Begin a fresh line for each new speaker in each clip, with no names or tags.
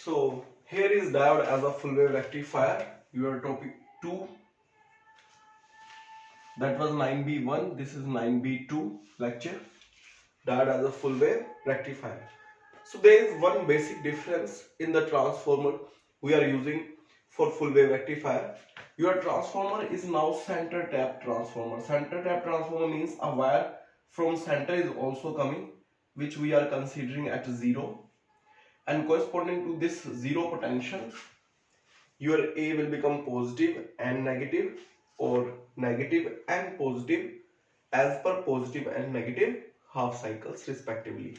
So here is diode as a full wave rectifier. Your topic 2, that was 9B1. This is 9B2 lecture. Diode as a full wave rectifier. So there is one basic difference in the transformer we are using for full wave rectifier. Your transformer is now center tap transformer. Center tap transformer means a wire from center is also coming, which we are considering at 0, and corresponding to this 0 potential, your A will become positive and negative, or negative and positive as per positive and negative half cycles respectively.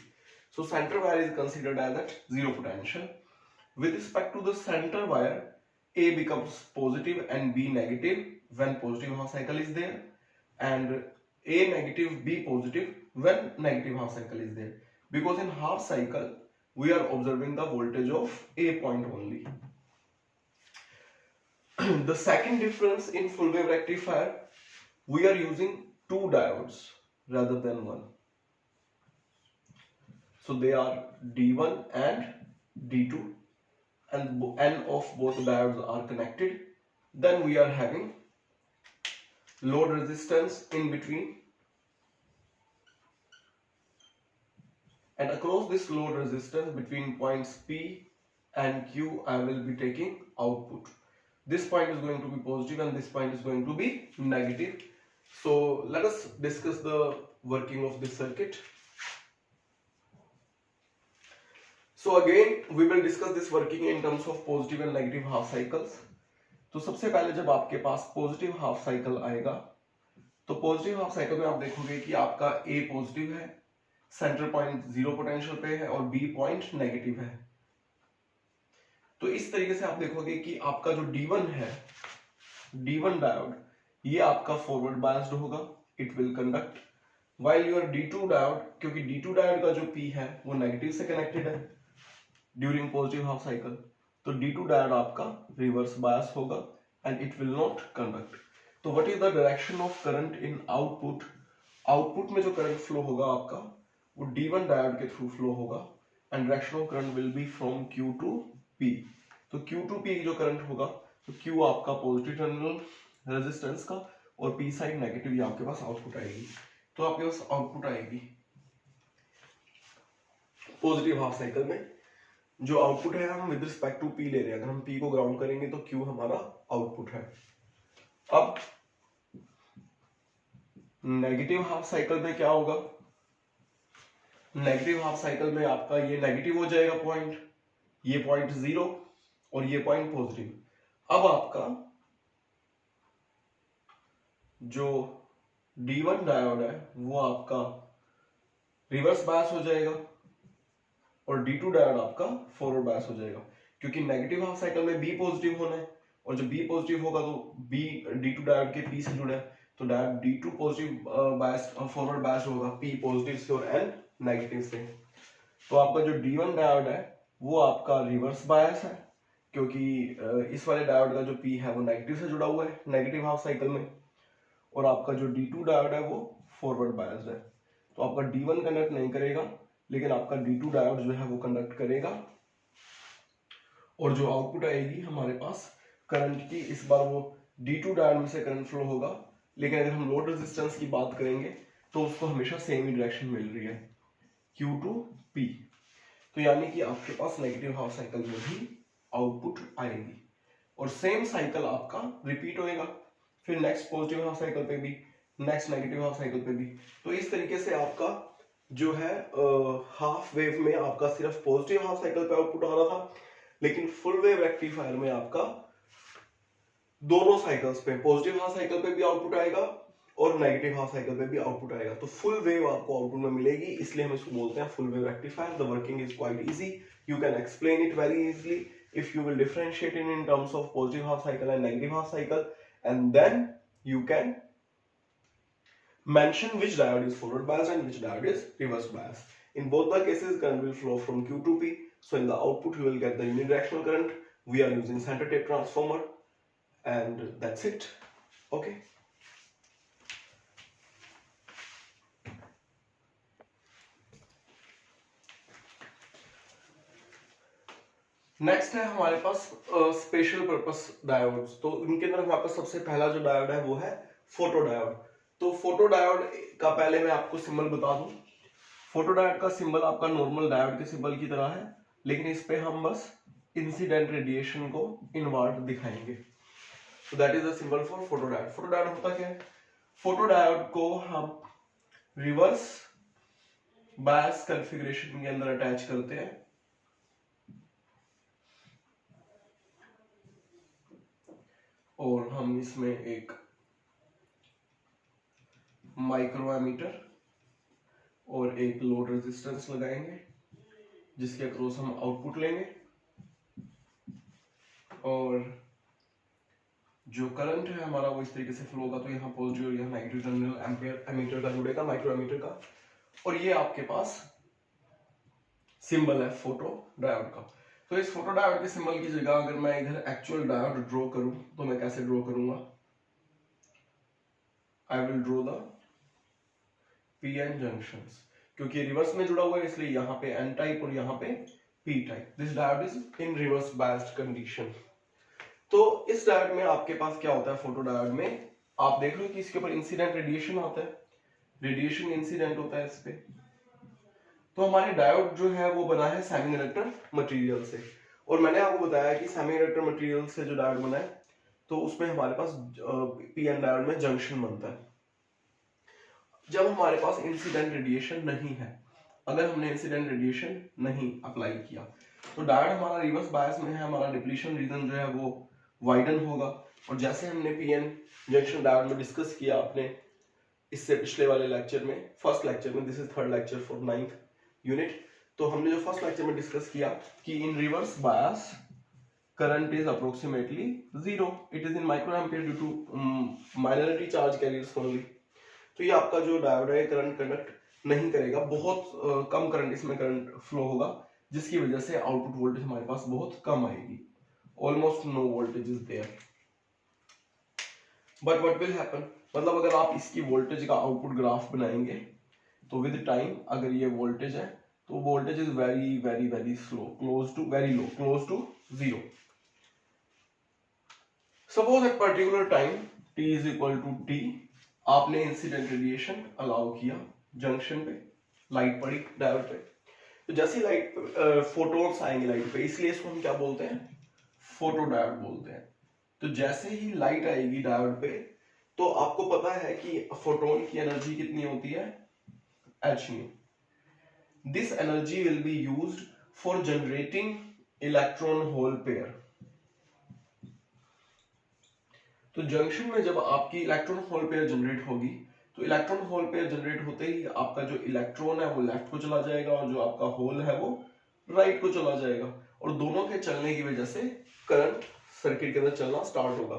So center wire is considered as at 0 potential. With respect to the center wire, A becomes positive and B negative when positive half cycle is there, and A negative, B positive when negative half cycle is there, because in half cycle we are observing the voltage of A point only. The second difference in full wave rectifier, we are using two diodes rather than one. So they are D1 and D2, and N of both diodes are connected. Then we are having load resistance in between, and across this load resistance between points P and Q, I will be taking output. This point is going to be positive and this point is going to be negative. So let us discuss the working of this circuit. So again we will discuss this working in terms of positive and negative half cycles. तो सबसे पहले जब आपके पास positive half cycle आएगा, तो positive half cycle में आप देखोगे कि आपका A पॉजिटिव है, सेंटर पॉइंट 0 पोटेंशियल पे है, और B पॉइंट नेगेटिव है. तो इस तरीके से आप देखोगे कि आपका जो D1 है, D1 डायोड, ये आपका फॉरवर्ड बायस्ड होगा, it will conduct, while your D2 diode, क्योंकि D2 डायोड का जो P है वो नेगेटिव से कनेक्टेड है ड्यूरिंग पॉजिटिव हाफ साइकिल, तो D2 डायोड आपका रिवर्स बायस होगा and it will not conduct. तो what is the direction of current in output? Output में जो करंट फ्लो होगा आपका, वो D1 डायोड के थ्रू फ्लो होगा, and direction of current will be from Q to P. तो Q टू P जो करंट होगा, तो Q आपका पॉजिटिव टर्मिनल रेजिस्टेंस का, और P साइड नेगेटिव, ये आपके पास आउटपुट आएगी. तो आपके पास आउटपुट आएगी पॉजिटिव हाफ साइकिल में. जो आउटपुट है हम विद रिस्पेक्ट टू P ले रहे हैं. अगर हम P को ग्राउंड करेंगे तो Q हमारा आउटपुट है. अब नेगेटिव हाफ साइकिल में क्या होगा? नेगेटिव हाफ साइकिल में आपका ये नेगेटिव हो जाएगा पॉइंट, ये पॉइंट 0 और ये पॉइंट पॉजिटिव. अब आपका जो D1 डायोड है वो आपका रिवर्स बायस हो जाएगा, और D2 डायोड आपका फॉरवर्ड बायस हो जाएगा, क्योंकि नेगेटिव हाफ साइकिल में B पॉजिटिव होना है, और जब B पॉजिटिव होगा तो B D2 डायोड के P से जुड़ा है, तो डायोड D2 पॉजिटिव बायस फॉरवर्ड बायस होगा P पॉजिटिव से और N नेगेटिव से. तो आपका जो D1 डायोड है वो आपका रिवर्स बायस है, क्योंकि इस वाले डायोड का जो P है वो नेगेटिव से जुड़ा हुआ है नेगेटिव हाफ साइकिल में, और आपका जो D2 डायोड है वो फॉरवर्ड बायस्ड है. तो आपका D1 कंडक्ट नहीं करेगा, लेकिन आपका D2 डायोड जो है वो कंडक्ट करेगा, और जो आउटपुट आएगी हमारे पास करंट की, इस बार वो D2 डायोड में से करंट फ्लो होगा, लेकिन अगर हम लोड रेजिस्टेंस की बात करेंगे तो उसको हमेशा सेम ही डायरेक्शन मिल रही है, Q टू P. तो यानी कि आपके पास नेगेटिव हाफ साइकिल में भी आउटपुट आएगी, और सेम साइकिल आपका रिपीट होएगा फिर नेक्स्ट पॉजिटिव हाफ साइकिल पे भी, नेक्स्ट नेगेटिव हाफ साइकिल पे भी. तो इस तरीके से आपका जो है हाफ वेव में आपका सिर्फ पॉजिटिव हाफ साइकिल पे आउटपुट आ रहा था, लेकिन फुल वेव रेक्टिफायर में आपका दोनों साइकिल्स पे, पॉजिटिव हाफ साइकिल पे भी आउटपुट आएगा और नेगेटिव हाफ साइकिल पे भी आउटपुट आएगा. तो फुल वेव आपको आउटपुट में मिलेगी, इसलिए हम इसको बोलते हैं full wave rectifier. The working is quite easy, you can explain it very easily if you will differentiate it in terms of positive half cycle and negative half cycle, and then you can mention which diode is forward biased and which diode is reverse biased. In both the cases, current will flow from Q to P. So in the output you will get the unidirectional current. We are using center tape transformer, and that's it. Okay. Next है हमारे पास special purpose diodes. तो इनके अंदर हमारे पास सबसे पहला जो diode है वो है फोटो डायोड। तो फोटो डायोड का पहले मैं आपको सिंबल बता दूं। फोटो डायोड का सिंबल आपका नॉर्मल डायोड के सिंबल की तरह है, लेकिन इस पे हम बस इंसिडेंट रेडिएशन को इनवर्ट दिखाएंगे। तो that is the symbol for photo diode. Photo diode होता क्या है? फोटो डायोड को हम रिवर्स बायस कॉन्फ़िगरेशन के अंदर अटैच करते हैं, और हम इसमें एक माइक्रो एमीटर और एक लोड रेजिस्टेंस लगाएंगे, जिसके अक्रॉस हम आउटपुट लेंगे, और जो करंट है हमारा वो इस तरीके से फ्लो होगा। तो यहाँ पॉजिटिव और यहाँ नेगेटिव टर्मिनल एम्पियर एमीटर का जुड़ेगा, माइक्रो एमीटर का। और ये आपके पास सिंबल है फोटो डायोड का। तो इस फोटो डायोड के सिंबल की जगह अगर मैं इधर एक्चुअल डायोड ड्रॉ करूं तो मैं कैसे ड्रॉ करूंगा? I will draw the PN junctions. क्योंकि रिवर्स में जुड़ा हुआ है इसलिए यहाँ पे एन टाइप और यहाँ पे P type. This diode is in reverse biased condition. तो इस डायोड में आपके पास क्या होता है? फोटो डायोड में आप देख लो कि इसके ऊपर इंसिडेंट रेडिएशन आता है, रेडिएशन इंसिडेंट होता है इस पे। तो हमारे डायोड जो है वो बना है सेमीकंडक्टर मटेरियल से, और मैंने आपको बताया कि सेमीकंडक्टर मटेरियल से जो डायोड बना है तो उसमें हमारे पास पीएन डायोड में जंक्शन बनता है। जब हमारे पास इंसिडेंट रेडिएशन नहीं है, अगर हमने इंसिडेंट रेडिएशन नहीं अप्लाई किया, तो डायोड हमारा रिवर्स बायस में है, हमारा डिप्लीशन रीजन जो है वो वाइडन होगा। और जैसे हमने पीएन जंक्शन डायोड में डिस्कस किया आपने इससे पिछले वाले लेक्चर में, फर्स्ट लेक्चर में, this is third lecture for 9th unit. तो हमने जो फर्स्ट लेक्चर में डिस्कस किया कि in reverse bias current is approximately 0, it is in micro ampere due to minority charge carriers only. तो ये आपका जो डायोड है करंट कंडक्ट नहीं करेगा, बहुत कम करंट इसमें करंट फ्लो होगा, जिसकी वजह से आउटपुट वोल्टेज हमारे पास बहुत कम आएगी, almost no voltage is there. But what will happen, मतलब अगर आप इसकी वोल्टेज का आउटपुट ग्राफ बनाएंगे तो विद टाइम अगर ये वोल्टेज है तो voltage is very very very slow, close to very low, close to 0। Suppose at particular time t is equal to t, आपने इंसिडेंट रेडिएशन अलाउ किया जंक्शन पे, लाइट पड़ी डायोड पे। तो जैसे लाइट फोटोन्स आएंगे लाइट पे, इसलिए इसको हम क्या बोलते हैं? फोटो डायोड बोलते हैं। तो जैसे ही लाइट आएगी डायोड पे, तो आपको पता है कि फोटोन की एनर्जी कितनी होती है? h nu। This energy will be used for generating electron hole pair. तो जंक्शन में जब आपकी इलेक्ट्रॉन होल पेयर जनरेट होगी, तो इलेक्ट्रॉन होल पेयर जनरेट होते ही आपका जो इलेक्ट्रॉन है वो लेफ्ट को चला जाएगा और जो आपका होल है वो राइट को चला जाएगा, और दोनों के चलने की वजह से करंट सर्किट के अंदर चलना स्टार्ट होगा।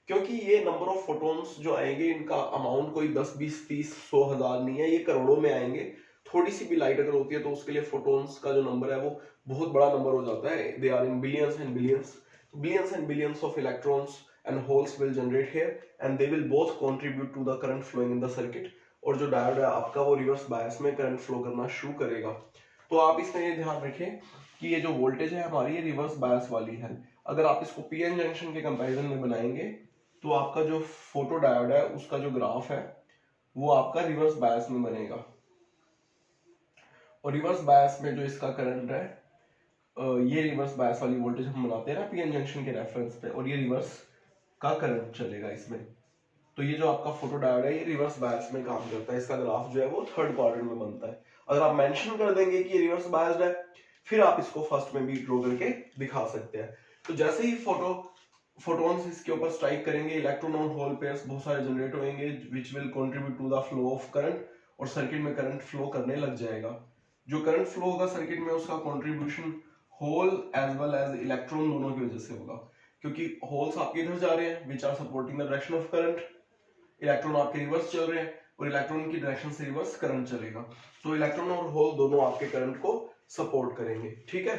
क्योंकि ये नंबर ऑफ फोटोन्स जो आएंगे इनका अमाउंट कोई 10, 20, 30, 100, 1000 नहीं है, ये करोड़ों में आएंगे। थोड़ी सी भी लाइट अगर होती है तो उसके लिए फोटोन्स का जो नंबर है वो बहुत बड़ा नंबर हो जाता है। They are in billions and billions, billions and billions of electrons and holes will generate here and they will both contribute to the current flowing in the circuit। और जो डायोड है आपका वो रिवर्स बायस में current flow करना शुरू करेगा। तो आप इसमें ये ध्यान रखें कि ये जो वोल्टेज है हमारी ये रिवर्स बायस वाली है। अगर आप इसको पीएन जंक्शन के कंपैरिजन में बनाएंगे तो आपका जो फोटो डायोड है उसका जो ग्राफ है वो आपका रिवर्स बायस में बनेगा, और रिवर्स बायस में जो इसका करंट है, ये रिवर्स बायस वाली वोल्टेज हम बनाते हैं ना पीएन जंक्शन के रेफरेंस पे, और ये रिवर्स का करंट चलेगा इसमें। तो ये जो आपका फोटो डायोड है ये रिवर्स बायस में काम करता है, इसका ग्राफ जो है वो थर्ड क्वाड्रेंट में बनता है। अगर आप मेंशन कर देंगे कि ये रिवर्स बायस्ड है, फिर आप इसको फर्स्ट में भी ड्रॉ करके दिखा सकते हैं। तो जैसे ही फोटोन्स इसके ऊपर स्ट्राइक करेंगे, इलेक्ट्रॉन और होल पेयर्स बहुत सारे जनरेट होंगे which will contribute to the flow of current, और सर्किट में करंट फ्लो करने लग जाएगा। जो करंट फ्लो होगा सर्किट में उसका contribution hole as well as electron दोनों की वजह से होगा, क्योंकि होल्स आपके इधर जा रहे हैं which are supporting the direction of current, electron आपके रिवर्स चल रहे हैं और इलेक्ट्रॉन की डायरेक्शन से रिवर्स करंट चलेगा। तो इलेक्ट्रॉन और होल दोनों आपके करंट को सपोर्ट करेंगे, ठीक है।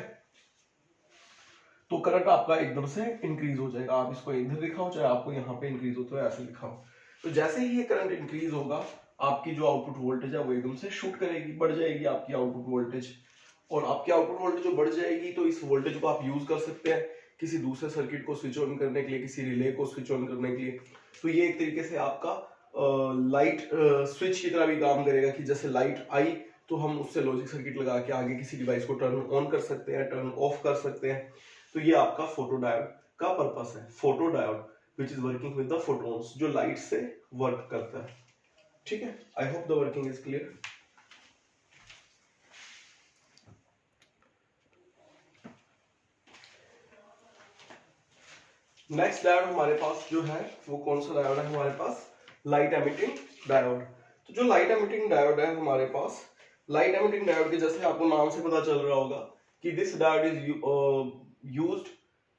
तो करंट आपका एकदम से इंक्रीज हो जाएगा। आप इसको इधर दिखाओ चाहे आपको यहाँ पे इंक्रीज हो तो ऐसे दिखाओ। तो जैसे ही ये करंट इंक्रीज होगा आपकी जो आउटपुट वोल्टेज है वो एकदम से शूट करेगी, बढ़ जाएगी आपकी आउटपुट वोल्टेज। और आपकी आउटपुट वोल्टेज जो बढ़ जाएगी तो इस वोल्टेज को आप यूज कर सकते हैं किसी दूसरे सर्किट को स्विच ऑन करने के लिए, किसी रिले को स्विच ऑन करने के लिए। तो ये एक तरीके से आपका लाइट स्विच की तरह भी काम करेगा कि जैसे लाइट आई तो हम उससे लॉजिक सर्किट लगा के आगे किसी डिवाइस को टर्न ऑन कर सकते हैं, टर्न ऑफ कर सकते हैं। तो ये आपका फोटो डायोड का पर्पस है, photo diode which is working with the photons, जो लाइट से वर्क करता है। ठीक है, I hope the working is clear. Next diode हमारे पास जो है वो कौन सा डायोड है हमारे पास, लाइट एमिटिंग डायोड। तो जो लाइट एमिटिंग डायोड है हमारे पास, लाइट एमिटिंग डायोड के जैसे आपको नाम से पता चल रहा होगा कि this diode is used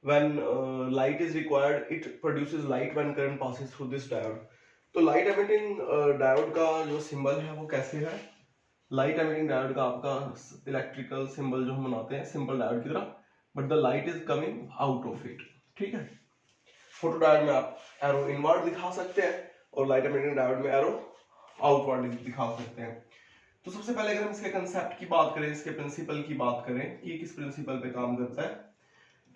when light is required, it produces light when current passes through this diode. तो लाइट एमिटिंग डायोड का जो सिंबल है वो कैसे है, लाइट एमिटिंग डायोड का आपका इलेक्ट्रिकल सिंबल जो हम बनाते हैं सिंपल डायोड की तरह, but the light is coming out of it. ठीक है, फोटो डायोड में आप एरो इनवर्ड दिखा सकते हैं और लाइट एमिटिंग डायोड में एरो आउटवर्ड दिखा सकते हैं। तो सबसे पहले अगर हम इसके कंसेप्ट की बात करें, इसके प्रिंसिपल की बात करें कि किस प्रिंसिपल पे काम करता है,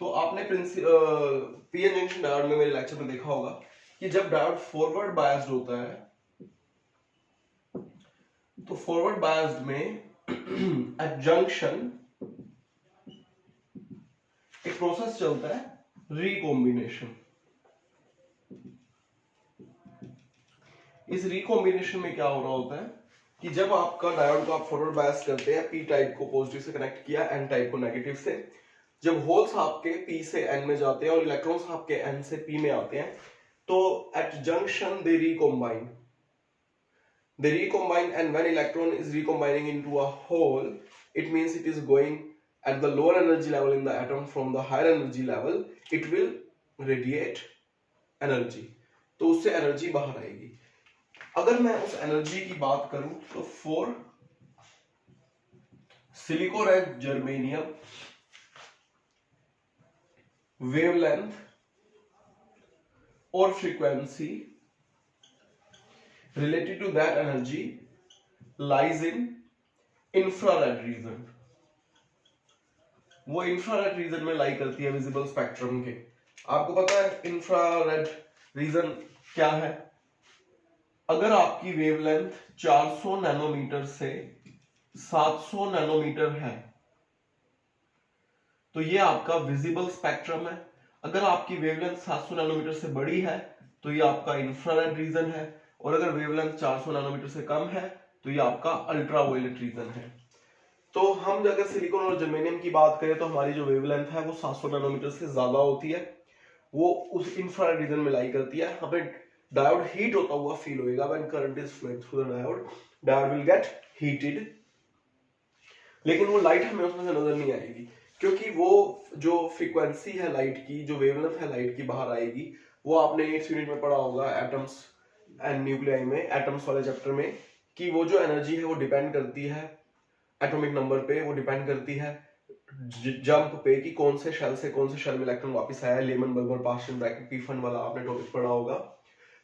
तो आपने पीएन जंक्शन डायोड में मेरे लेक्चर में देखा होगा कि जब डायोड फॉरवर्ड बायस्ड होता है तो फॉरवर्ड बायस्ड में एट जंक्शन एक प्रोसेस चलता है रिकॉम्बिनेशन। इस रिकॉम्बिनेशन में क्या हो रहा होता है कि जब आपका डायोड को आप फॉरवर्ड बायस करते हैं, पी टाइप को पॉजिटिव से कनेक्ट किया, एन टाइप को नेगेटिव से, जब होल्स आपके पी से एन में जाते हैं और इलेक्ट्रॉन्स आपके एन से पी में आते हैं, तो at junction they recombine, and when electron is recombining into a hole, it means it is going at the lower energy level in the atom from the higher energy level, it will radiate energy, तो उससे energy बाहर आएगी। अगर मैं उस energy की बात करूं तो for silicon and germanium wavelength और frequency related to that energy lies in infrared region। वो इंफ्रारेड रीजन में लाई करती है विजिबल स्पेक्ट्रम के। आपको पता है इंफ्रारेड रीजन क्या है? अगर आपकी वेवलेंथ 400 नैनोमीटर से 700 नैनोमीटर है तो ये आपका विजिबल स्पेक्ट्रम है। अगर आपकी वेवलेंथ 700 नैनोमीटर से बड़ी है तो ये आपका इंफ्रारेड रीजन है, और अगर वेवलेंथ 400 नैनोमीटर से कम है तो ये आपका अल्ट्रावायलेट रीजन है। तो हम अगर सिलिकॉन और जर्मेनियम की बात करें तो हमारी जो वेवलेंथ है वो 700 नैनोमीटर से ज्यादा होती है, वो उस इंफ्रारेड रीजन में लाई करती है। हमें डायोड हीट होता हुआ फील होएगा when current is flowing through the diode, diode will get heated, लेकिन वो लाइट हमें उसमें से नजर नहीं आएगी क्योंकि वो जो फ्रीक्वेंसी है लाइट की, जो वेवलेंथ है लाइट की बाहर आएगी, वो आपने 8th यूनिट में पढ़ा होगा एटम्स एंड न्यूक्लियाई में, एटम्स वाले चैप्टर में, कि वो जो एनर्जी है वो डिपेंड करती है एटॉमिक नंबर पे, वो डिपेंड करती है जंप पे कि कौन से शेल में इलेक्ट्रॉन वापस आया है। Lemon burger partial bracket P fund वाला आपने टॉपिक पढ़ा होगा।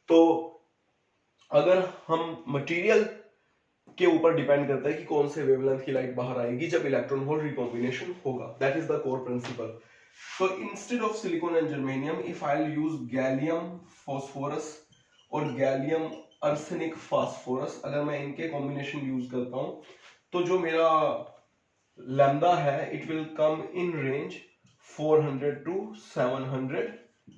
तो अगर हम मटेरियल के ऊपर डिपेंड करता है कि कौन से वेवलेंथ की लाइट बाहर आएगी जब इलेक्ट्रॉन होल रिकॉम्बिनेशन होगा, that is the core principle. So instead of silicon and germanium, if I'll use gallium phosphorus और gallium arsenic phosphorus, अगर मैं इनके कॉम्बिनेशन यूज करता हूं तो जो मेरा लैम्डा है it will come in range 400 to 700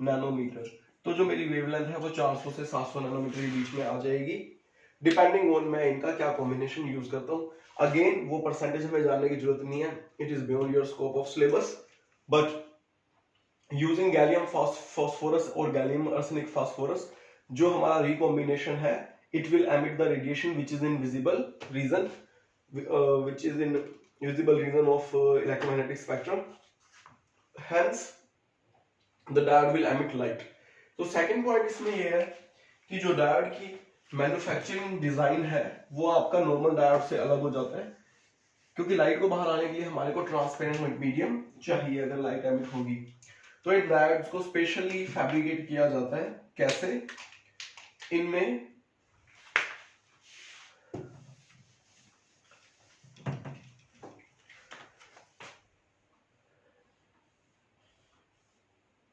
nanometre. तो जो मेरी वेवलेंथ है वो 400 से 700 नैनोमीटर के बीच में आ जाएगी, डिपेंडिंग ऑन मैं इनका क्या कॉम्बिनेशन यूज करता हूं। अगेन वो परसेंटेज हमें जानने की जरूरत नहीं है, it is beyond your scope of syllabus, but using gallium phosphorus और गैलियम आर्सेनिक फॉस्फोरस जो हमारा रिकॉम्बिनेशन है, it will emit the radiation which is in visible region, which is in visible region of electromagnetic spectrum, hence the diode will emit light। तो second point इसमें ये है कि जो डायोड की मैन्युफैक्चरिंग डिजाइन है वो आपका नॉर्मल डायोड से अलग हो जाता है, क्योंकि लाइट को बाहर आने के लिए हमारे को ट्रांसपेरेंट मीडियम चाहिए अगर लाइट एमिट होगी। तो इन डायोड्स को स्पेशली फैब्रिकेट किया जाता है। कैसे? इनमें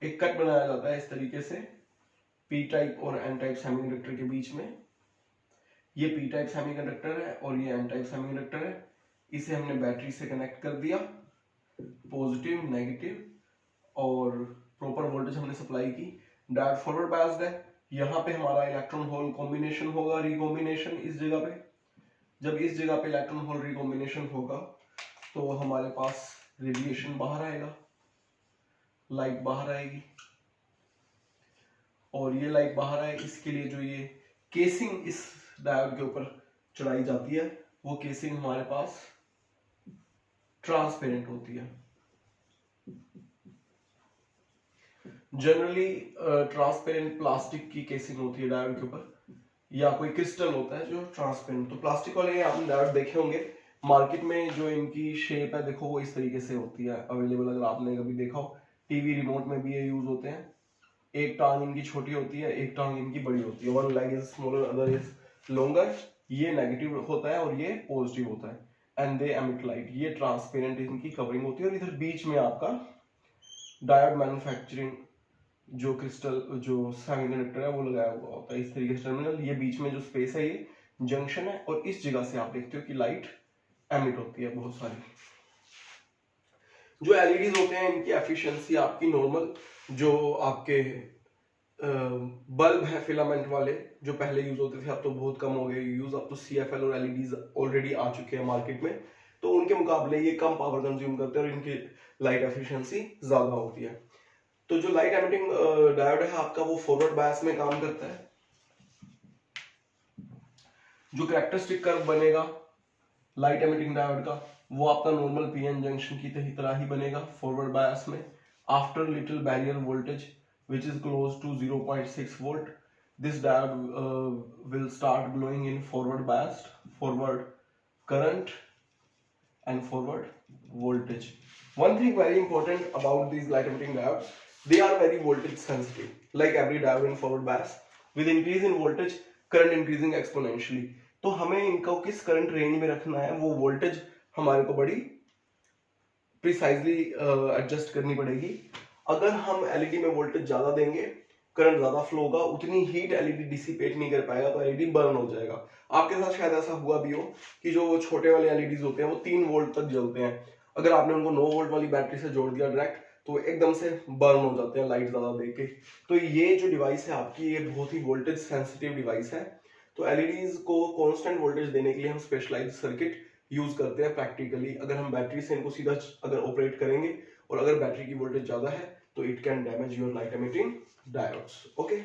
एक कट बनाया जाता है इस तरीके से पी टाइप और एन टाइप सेमीकंडक्टर के बीच में। ये पी टाइप सेमीकंडक्टर है और ये एन टाइप सेमीकंडक्टर है। इसे हमने बैटरी से कनेक्ट कर दिया, पॉजिटिव नेगेटिव, और प्रॉपर वोल्टेज हमने सप्लाई की। डायोड फॉरवर्ड बायस्ड है। यहाँ पे हमारा इलेक्ट्रॉन होल कॉम्बिनेशन होगा, रिकॉम्बिनेशन इस जगह पे। जब इस जगह पे इलेक्ट्रॉन होल रिकॉम्बिनेशन होगा तो हमारे पास रेडिएशन बाहर आएगा, लाइट बाहर आएगी, और ये लाइट बाहर आए इसके लिए जो ये केसिंग इस डायोड के ऊपर चढ़ाई जाती है, वो केसिंग हमारे पास ट्रांसपेरेंट होती है। जनरली ट्रांसपेरेंट प्लास्टिक की केसिंग होती है डायोड के ऊपर, या कोई क्रिस्टल होता है जो ट्रांसपेरेंट। तो प्लास्टिक वाले आपने डायोड देखे होंगे मार्केट में, जो इनकी शेप है देखो वो इस तरीके से होती है अवेलेबल। अगर आपने कभी देखा हो, टीवी रिमोट में भी ये यूज होते हैं। एक टांग इनकी छोटी होती है, एक टांग इनकी बड़ी होती है। One leg is smaller, other is longer. ये नेगेटिव होता है और ये पॉजिटिव होता है। And they emit light. ये ट्रांसपेरेंट इनकी कवरिंग होती है। और इधर बीच में आपका डायोड मैन्युफैक्चरिंग जो क्रिस्टल जो सेमीकंडक्टर है वो लगाया हुआ होता है इस तरीके से टर्मिनल। ये बीच में जो स्पेस है ये जंक्शन है, और इस जगह से आप देखते हो कि लाइट एमिट होती है बहुत सारी। जो एलईडीज होते हैं इनकी एफिशिएंसी आपकी नॉर्मल जो आपके बल्ब है फिलामेंट वाले जो पहले यूज होते थे, अब तो बहुत कम हो गए यूज। अब तो सीएफएल और एलईडीज ऑलरेडी आ चुके हैं मार्केट में, तो उनके मुकाबले ये कम पावर कंज्यूम करते हैं और इनकी लाइट एफिशिएंसी ज्यादा होती है। तो जो लाइट एमिटिंग डायोड है आपका वो फॉरवर्ड बायस में काम करता है। जो कैरेक्टरिस्टिक कर्व बनेगा लाइट एमिटिंग डायोड का वो आपका नॉर्मल पीएन जंक्शन की तरह ही बनेगा फॉरवर्ड बायस में। After little barrier voltage which is close to 0.6 volt, this diode will start glowing in forward biased, forward current and forward voltage. One thing very important about these light emitting diodes, they are very voltage sensitive, like every diode in forward bias. With increase in voltage, current increasing exponentially. तो हमें इनको किस current range में रखना है वो voltage हमारे को बड़ी प्रिसाइजली एडजस्ट करनी पड़ेगी। अगर हम एलईडी में वोल्टेज ज्यादा देंगे, करंट ज्यादा फ्लो होगा, उतनी हीट एलईडी डिसिपेट नहीं कर पाएगा, तो एलईडी बर्न हो जाएगा। आपके साथ शायद ऐसा हुआ भी हो कि जो छोटे वाले एलईडीज होते हैं वो 3 वोल्ट तक जलते हैं, अगर आपने उनको 9 वोल्ट वाली बैटरी से जोड़ दिया डायरेक्ट तो एकदम से बर्न हो जाते हैं लाइट ज्यादा देके। तो ये जो डिवाइस है आपकी ये बहुत ही वोल्टेज सेंसिटिव डिवाइस है। तो एलईडीज को कांस्टेंट वोल्टेज देने के लिए हम स्पेशलाइज्ड सर्किट यूज करते हैं प्रैक्टिकली। अगर हम बैटरी से इनको सीधा अगर ऑपरेट करेंगे और अगर बैटरी की वोल्टेज ज्यादा है तो it can damage your light emitting diodes. Okay.